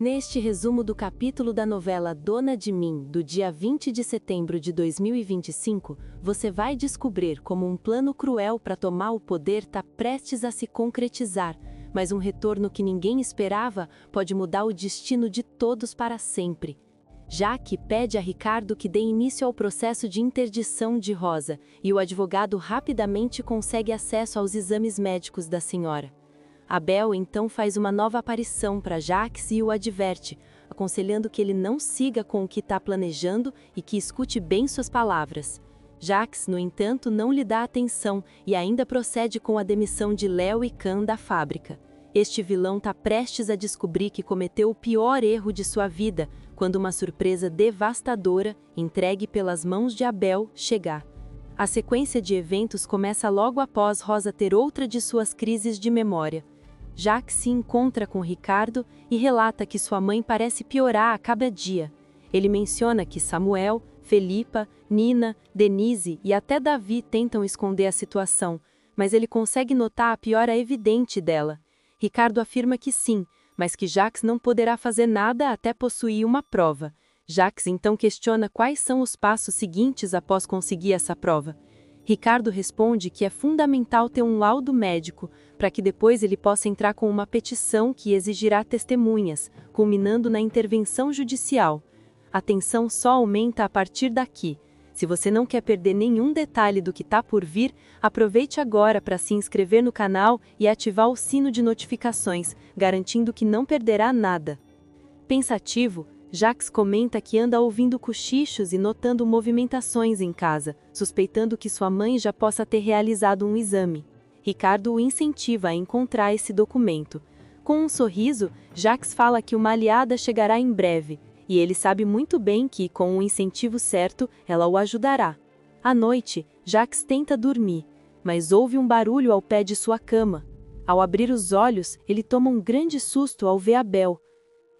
Neste resumo do capítulo da novela Dona de Mim, do dia 20 de setembro de 2025, você vai descobrir como um plano cruel para tomar o poder está prestes a se concretizar, mas um retorno que ninguém esperava pode mudar o destino de todos para sempre. Jaque pede a Ricardo que dê início ao processo de interdição de Rosa, e o advogado rapidamente consegue acesso aos exames médicos da senhora. Abel então faz uma nova aparição para Jaques e o adverte, aconselhando que ele não siga com o que está planejando e que escute bem suas palavras. Jaques, no entanto, não lhe dá atenção e ainda procede com a demissão de Léo e Can da fábrica. Este vilão está prestes a descobrir que cometeu o pior erro de sua vida, quando uma surpresa devastadora, entregue pelas mãos de Abel, chegar. A sequência de eventos começa logo após Rosa ter outra de suas crises de memória. Jaques se encontra com Ricardo e relata que sua mãe parece piorar a cada dia. Ele menciona que Samuel, Felipa, Nina, Denise e até Davi tentam esconder a situação, mas ele consegue notar a piora evidente dela. Ricardo afirma que sim, mas que Jaques não poderá fazer nada até possuir uma prova. Jaques então questiona quais são os passos seguintes após conseguir essa prova. Ricardo responde que é fundamental ter um laudo médico, para que depois ele possa entrar com uma petição que exigirá testemunhas, culminando na intervenção judicial. A tensão só aumenta a partir daqui. Se você não quer perder nenhum detalhe do que está por vir, aproveite agora para se inscrever no canal e ativar o sino de notificações, garantindo que não perderá nada. Pensativo, Jaques comenta que anda ouvindo cochichos e notando movimentações em casa, suspeitando que sua mãe já possa ter realizado um exame. Ricardo o incentiva a encontrar esse documento. Com um sorriso, Jaques fala que uma aliada chegará em breve, e ele sabe muito bem que, com o incentivo certo, ela o ajudará. À noite, Jaques tenta dormir, mas ouve um barulho ao pé de sua cama. Ao abrir os olhos, ele toma um grande susto ao ver Abel.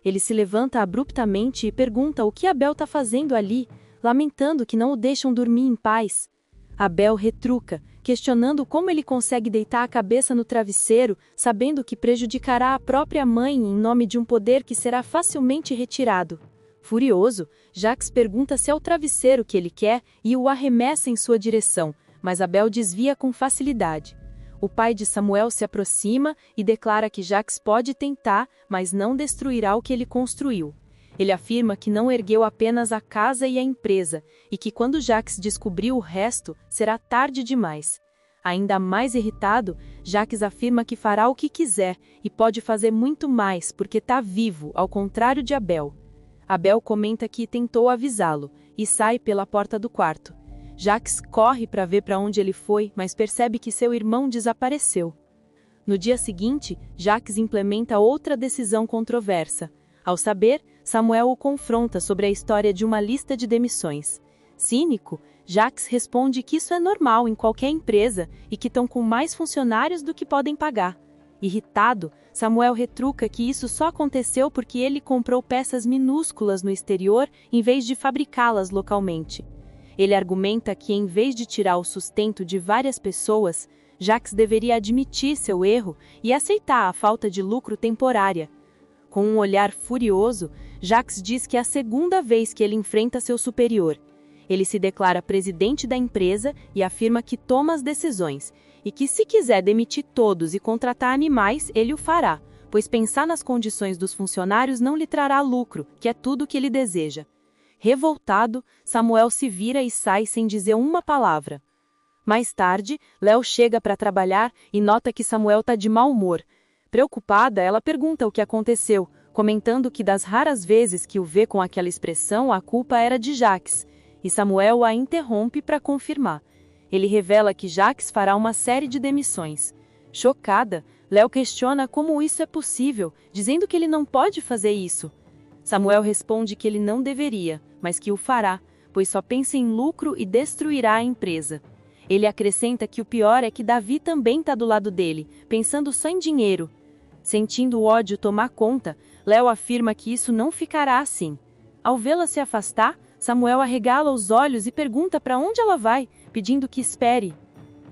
Ele se levanta abruptamente e pergunta o que Abel está fazendo ali, lamentando que não o deixam dormir em paz. Abel retruca, questionando como ele consegue deitar a cabeça no travesseiro, sabendo que prejudicará a própria mãe em nome de um poder que será facilmente retirado. Furioso, Jaques pergunta se é o travesseiro que ele quer e o arremessa em sua direção, mas Abel desvia com facilidade. O pai de Samuel se aproxima e declara que Jaques pode tentar, mas não destruirá o que ele construiu. Ele afirma que não ergueu apenas a casa e a empresa, e que quando Jaques descobrir o resto, será tarde demais. Ainda mais irritado, Jaques afirma que fará o que quiser e pode fazer muito mais porque está vivo, ao contrário de Abel. Abel comenta que tentou avisá-lo e sai pela porta do quarto. Jaques corre para ver para onde ele foi, mas percebe que seu irmão desapareceu. No dia seguinte, Jaques implementa outra decisão controversa. Ao saber, Samuel o confronta sobre a história de uma lista de demissões. Cínico, Jaques responde que isso é normal em qualquer empresa e que estão com mais funcionários do que podem pagar. Irritado, Samuel retruca que isso só aconteceu porque ele comprou peças minúsculas no exterior em vez de fabricá-las localmente. Ele argumenta que, em vez de tirar o sustento de várias pessoas, Jaques deveria admitir seu erro e aceitar a falta de lucro temporária. Com um olhar furioso, Jaques diz que é a segunda vez que ele enfrenta seu superior. Ele se declara presidente da empresa e afirma que toma as decisões, e que se quiser demitir todos e contratar animais, ele o fará, pois pensar nas condições dos funcionários não lhe trará lucro, que é tudo o que ele deseja. Revoltado, Samuel se vira e sai sem dizer uma palavra. Mais tarde, Léo chega para trabalhar e nota que Samuel está de mau humor. Preocupada, ela pergunta o que aconteceu, comentando que das raras vezes que o vê com aquela expressão, a culpa era de Jaques, e Samuel a interrompe para confirmar. Ele revela que Jaques fará uma série de demissões. Chocada, Léo questiona como isso é possível, dizendo que ele não pode fazer isso. Samuel responde que ele não deveria, mas que o fará, pois só pensa em lucro e destruirá a empresa. Ele acrescenta que o pior é que Davi também está do lado dele, pensando só em dinheiro. Sentindo o ódio tomar conta, Léo afirma que isso não ficará assim. Ao vê-la se afastar, Samuel arregala os olhos e pergunta para onde ela vai, pedindo que espere.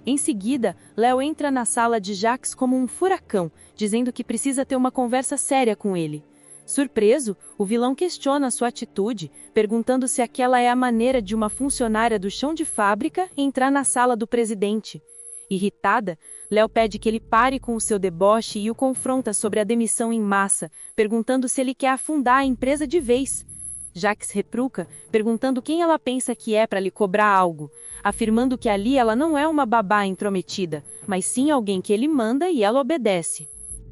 Em seguida, Léo entra na sala de Jaques como um furacão, dizendo que precisa ter uma conversa séria com ele. Surpreso, o vilão questiona sua atitude, perguntando se aquela é a maneira de uma funcionária do chão de fábrica entrar na sala do presidente. Irritada, Léo pede que ele pare com o seu deboche e o confronta sobre a demissão em massa, perguntando se ele quer afundar a empresa de vez. Jaques retruca, perguntando quem ela pensa que é para lhe cobrar algo, afirmando que ali ela não é uma babá intrometida, mas sim alguém que ele manda e ela obedece.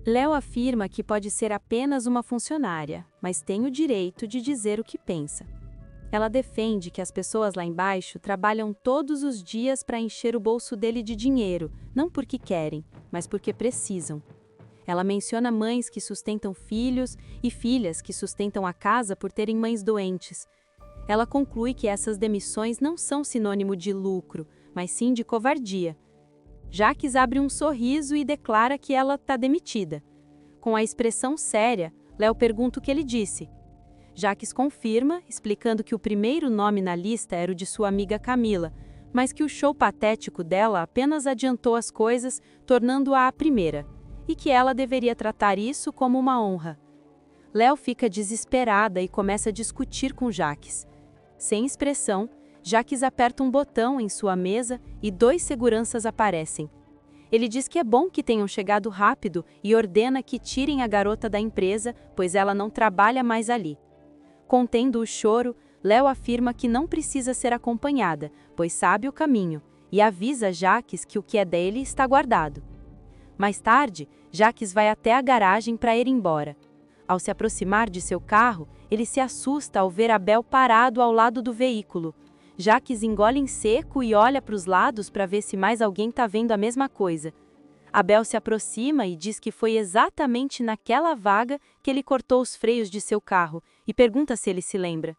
Léo afirma que pode ser apenas uma funcionária, mas tem o direito de dizer o que pensa. Ela defende que as pessoas lá embaixo trabalham todos os dias para encher o bolso dele de dinheiro, não porque querem, mas porque precisam. Ela menciona mães que sustentam filhos e filhas que sustentam a casa por terem mães doentes. Ela conclui que essas demissões não são sinônimo de lucro, mas sim de covardia. Jaques abre um sorriso e declara que ela está demitida. Com a expressão séria, Léo pergunta o que ele disse. Jaques confirma, explicando que o primeiro nome na lista era o de sua amiga Camila, mas que o show patético dela apenas adiantou as coisas, tornando-a a primeira, e que ela deveria tratar isso como uma honra. Léo fica desesperada e começa a discutir com Jaques. Sem expressão, Jaques aperta um botão em sua mesa e 2 seguranças aparecem. Ele diz que é bom que tenham chegado rápido e ordena que tirem a garota da empresa, pois ela não trabalha mais ali. Contendo o choro, Léo afirma que não precisa ser acompanhada, pois sabe o caminho, e avisa Jaques que o que é dele está guardado. Mais tarde, Jaques vai até a garagem para ir embora. Ao se aproximar de seu carro, ele se assusta ao ver Abel parado ao lado do veículo. Jaques engole em seco e olha para os lados para ver se mais alguém está vendo a mesma coisa. Abel se aproxima e diz que foi exatamente naquela vaga que ele cortou os freios de seu carro e pergunta se ele se lembra.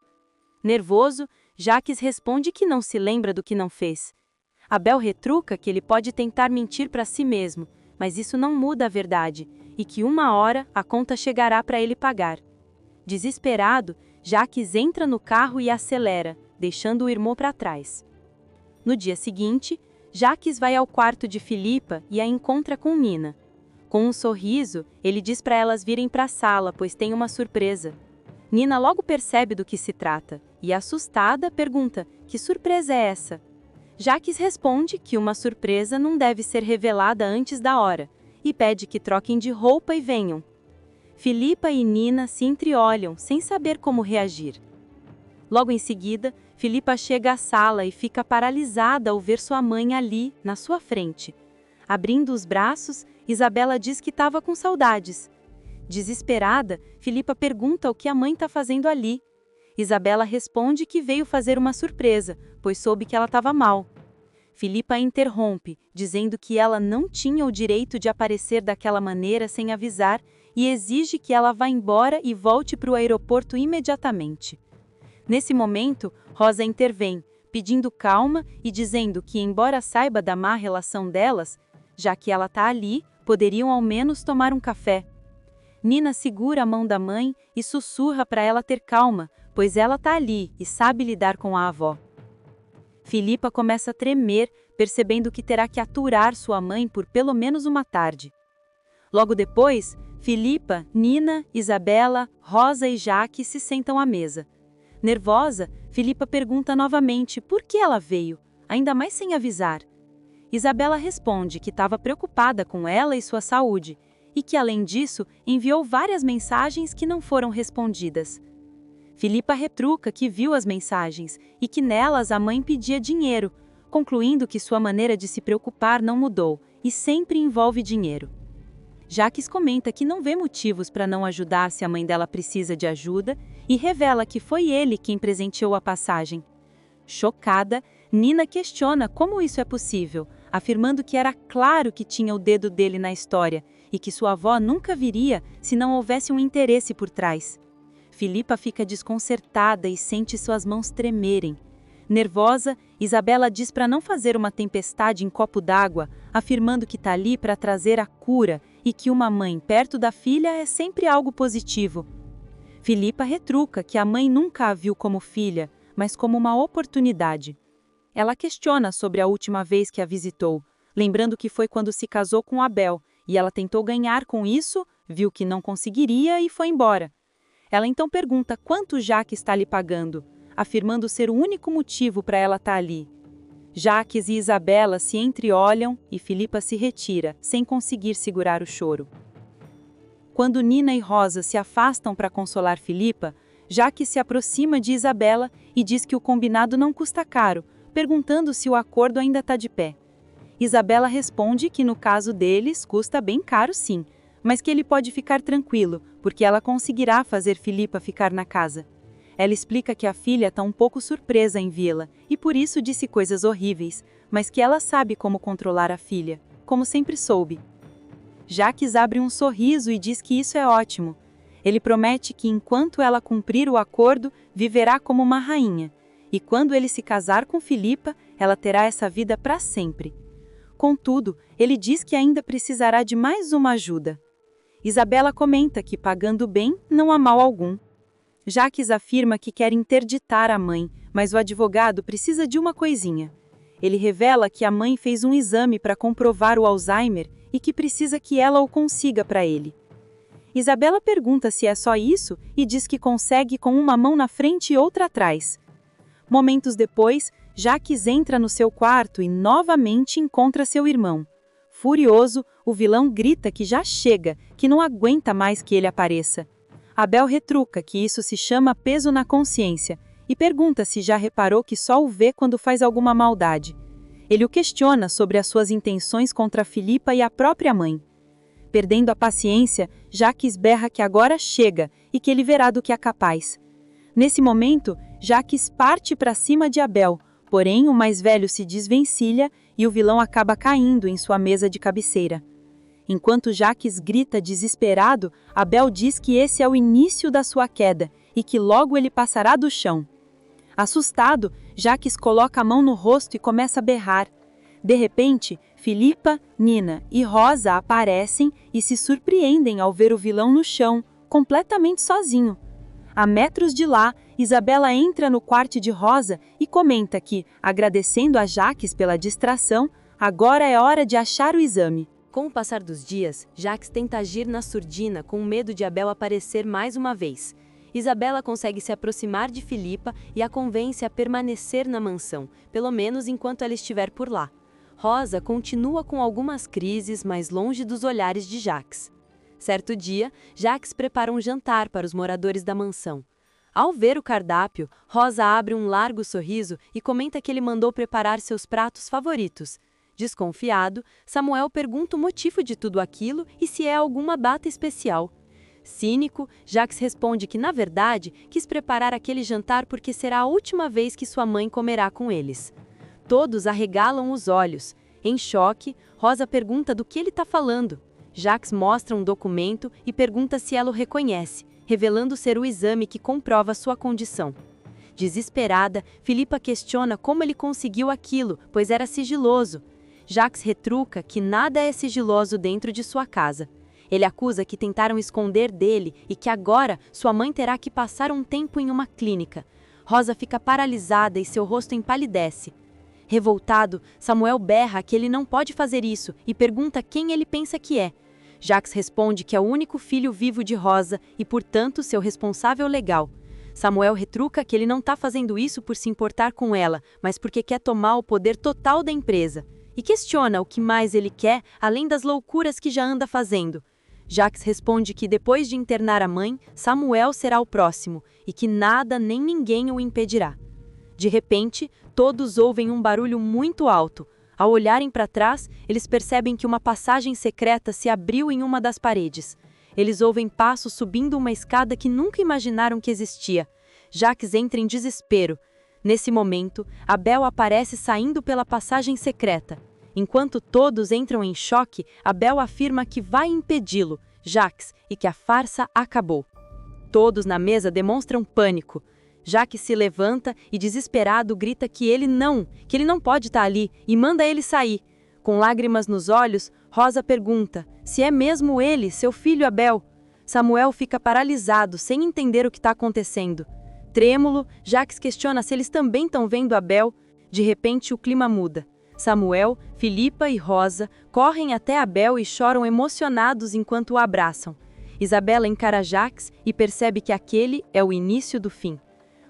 Nervoso, Jaques responde que não se lembra do que não fez. Abel retruca que ele pode tentar mentir para si mesmo, mas isso não muda a verdade, e que uma hora a conta chegará para ele pagar. Desesperado, Jaques entra no carro e acelera, deixando o irmão para trás. No dia seguinte, Jaques vai ao quarto de Filipa e a encontra com Nina. Com um sorriso, ele diz para elas virem para a sala, pois tem uma surpresa. Nina logo percebe do que se trata, e assustada pergunta: que surpresa é essa? Jaques responde que uma surpresa não deve ser revelada antes da hora, e pede que troquem de roupa e venham. Filipa e Nina se entreolham, sem saber como reagir. Logo em seguida, Filipa chega à sala e fica paralisada ao ver sua mãe ali, na sua frente. Abrindo os braços, Isabela diz que estava com saudades. Desesperada, Filipa pergunta o que a mãe está fazendo ali. Isabela responde que veio fazer uma surpresa, pois soube que ela estava mal. Filipa interrompe, dizendo que ela não tinha o direito de aparecer daquela maneira sem avisar e exige que ela vá embora e volte para o aeroporto imediatamente. Nesse momento, Rosa intervém, pedindo calma e dizendo que, embora saiba da má relação delas, já que ela está ali, poderiam ao menos tomar um café. Nina segura a mão da mãe e sussurra para ela ter calma, pois ela está ali e sabe lidar com a avó. Filipa começa a tremer, percebendo que terá que aturar sua mãe por pelo menos uma tarde. Logo depois, Filipa, Nina, Isabela, Rosa e Jaque se sentam à mesa. Nervosa, Filipa pergunta novamente por que ela veio, ainda mais sem avisar. Isabela responde que estava preocupada com ela e sua saúde, e que, além disso, enviou várias mensagens que não foram respondidas. Filipa retruca que viu as mensagens e que nelas a mãe pedia dinheiro, concluindo que sua maneira de se preocupar não mudou e sempre envolve dinheiro. Jaques comenta que não vê motivos para não ajudar se a mãe dela precisa de ajuda e revela que foi ele quem presenteou a passagem. Chocada, Nina questiona como isso é possível, afirmando que era claro que tinha o dedo dele na história e que sua avó nunca viria se não houvesse um interesse por trás. Filipa fica desconcertada e sente suas mãos tremerem. Nervosa, Isabela diz para não fazer uma tempestade em copo d'água, afirmando que está ali para trazer a cura e que uma mãe perto da filha é sempre algo positivo. Filipa retruca que a mãe nunca a viu como filha, mas como uma oportunidade. Ela questiona sobre a última vez que a visitou, lembrando que foi quando se casou com Abel, e ela tentou ganhar com isso, viu que não conseguiria e foi embora. Ela então pergunta quanto Jacques está lhe pagando, afirmando ser o único motivo para ela estar ali. Jacques e Isabela se entreolham e Filipa se retira, sem conseguir segurar o choro. Quando Nina e Rosa se afastam para consolar Filipa, Jacques se aproxima de Isabela e diz que o combinado não custa caro, perguntando se o acordo ainda está de pé. Isabela responde que no caso deles custa bem caro sim, mas que ele pode ficar tranquilo, porque ela conseguirá fazer Filipa ficar na casa. Ela explica que a filha está um pouco surpresa em vê-la e por isso disse coisas horríveis, mas que ela sabe como controlar a filha, como sempre soube. Jacques abre um sorriso e diz que isso é ótimo. Ele promete que enquanto ela cumprir o acordo, viverá como uma rainha, e quando ele se casar com Filipa, ela terá essa vida para sempre. Contudo, ele diz que ainda precisará de mais uma ajuda. Isabela comenta que, pagando bem, não há mal algum. Jacques afirma que quer interditar a mãe, mas o advogado precisa de uma coisinha. Ele revela que a mãe fez um exame para comprovar o Alzheimer e que precisa que ela o consiga para ele. Isabela pergunta se é só isso e diz que consegue com uma mão na frente e outra atrás. Momentos depois, Jacques entra no seu quarto e novamente encontra seu irmão. Furioso, o vilão grita que já chega, que não aguenta mais que ele apareça. Abel retruca que isso se chama peso na consciência e pergunta se já reparou que só o vê quando faz alguma maldade. Ele o questiona sobre as suas intenções contra Filipa e a própria mãe. Perdendo a paciência, Jacques berra que agora chega e que ele verá do que é capaz. Nesse momento, Jacques parte para cima de Abel, porém o mais velho se desvencilha e o vilão acaba caindo em sua mesa de cabeceira. Enquanto Jacques grita desesperado, Abel diz que esse é o início da sua queda e que logo ele passará do chão. Assustado, Jacques coloca a mão no rosto e começa a berrar. De repente, Filipa, Nina e Rosa aparecem e se surpreendem ao ver o vilão no chão, completamente sozinho. A metros de lá, Isabela entra no quarto de Rosa e comenta que, agradecendo a Jacques pela distração, agora é hora de achar o exame. Com o passar dos dias, Jacques tenta agir na surdina com medo de Abel aparecer mais uma vez. Isabela consegue se aproximar de Filipa e a convence a permanecer na mansão, pelo menos enquanto ela estiver por lá. Rosa continua com algumas crises, mas longe dos olhares de Jacques. Certo dia, Jacques prepara um jantar para os moradores da mansão. Ao ver o cardápio, Rosa abre um largo sorriso e comenta que ele mandou preparar seus pratos favoritos. Desconfiado, Samuel pergunta o motivo de tudo aquilo e se é alguma data especial. Cínico, Jacques responde que, na verdade, quis preparar aquele jantar porque será a última vez que sua mãe comerá com eles. Todos arregalam os olhos. Em choque, Rosa pergunta do que ele está falando. Jacques mostra um documento e pergunta se ela o reconhece, revelando ser o exame que comprova sua condição. Desesperada, Filipa questiona como ele conseguiu aquilo, pois era sigiloso. Jacques retruca que nada é sigiloso dentro de sua casa. Ele acusa que tentaram esconder dele e que agora sua mãe terá que passar um tempo em uma clínica. Rosa fica paralisada e seu rosto empalidece. Revoltado, Samuel berra que ele não pode fazer isso e pergunta quem ele pensa que é. Jacques responde que é o único filho vivo de Rosa e, portanto, seu responsável legal. Samuel retruca que ele não está fazendo isso por se importar com ela, mas porque quer tomar o poder total da empresa. E questiona o que mais ele quer, além das loucuras que já anda fazendo. Jacques responde que depois de internar a mãe, Samuel será o próximo e que nada nem ninguém o impedirá. De repente, todos ouvem um barulho muito alto. Ao olharem para trás, eles percebem que uma passagem secreta se abriu em uma das paredes. Eles ouvem passos subindo uma escada que nunca imaginaram que existia. Jacques entra em desespero. Nesse momento, Abel aparece saindo pela passagem secreta. Enquanto todos entram em choque, Abel afirma que vai impedi-lo, Jacques, e que a farsa acabou. Todos na mesa demonstram pânico. Jacques se levanta e, desesperado, grita que ele não pode estar ali e manda ele sair. Com lágrimas nos olhos, Rosa pergunta se é mesmo ele, seu filho Abel. Samuel fica paralisado, sem entender o que está acontecendo. Trêmulo, Jacques questiona se eles também estão vendo Abel. De repente, o clima muda. Samuel, Filipa e Rosa correm até Abel e choram emocionados enquanto o abraçam. Isabela encara Jacques e percebe que aquele é o início do fim.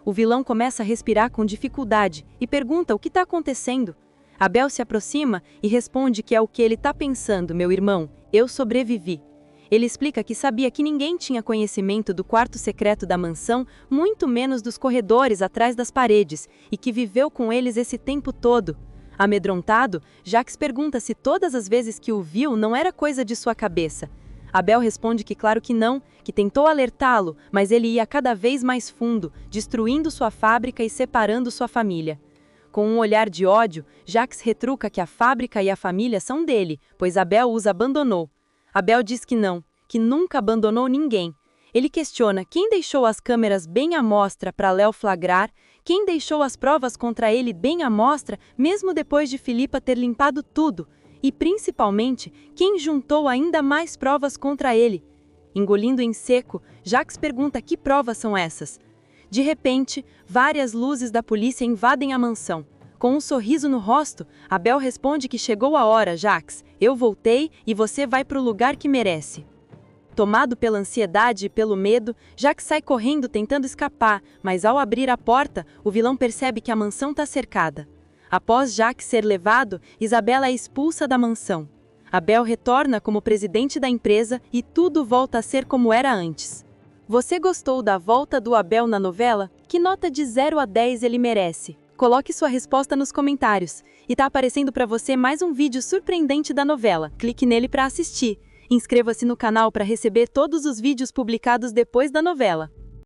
O vilão começa a respirar com dificuldade e pergunta o que está acontecendo. Abel se aproxima e responde que é o que ele está pensando, meu irmão, eu sobrevivi. Ele explica que sabia que ninguém tinha conhecimento do quarto secreto da mansão, muito menos dos corredores atrás das paredes, e que viveu com eles esse tempo todo. Amedrontado, Jacques pergunta se todas as vezes que o viu não era coisa de sua cabeça. Abel responde que claro que não, que tentou alertá-lo, mas ele ia cada vez mais fundo, destruindo sua fábrica e separando sua família. Com um olhar de ódio, Jacques retruca que a fábrica e a família são dele, pois Abel os abandonou. Abel diz que não, que nunca abandonou ninguém. Ele questiona quem deixou as câmeras bem à mostra para Léo flagrar, quem deixou as provas contra ele bem à mostra, mesmo depois de Filipa ter limpado tudo, e principalmente, quem juntou ainda mais provas contra ele. Engolindo em seco, Jacques pergunta que provas são essas. De repente, várias luzes da polícia invadem a mansão. Com um sorriso no rosto, Abel responde que chegou a hora, Jacques. Eu voltei e você vai para o lugar que merece. Tomado pela ansiedade e pelo medo, Jacques sai correndo tentando escapar, mas ao abrir a porta, o vilão percebe que a mansão está cercada. Após Jacques ser levado, Isabela é expulsa da mansão. Abel retorna como presidente da empresa e tudo volta a ser como era antes. Você gostou da volta do Abel na novela? Que nota de 0 a 10 ele merece? Coloque sua resposta nos comentários. E tá aparecendo para você mais um vídeo surpreendente da novela. Clique nele para assistir. Inscreva-se no canal para receber todos os vídeos publicados depois da novela.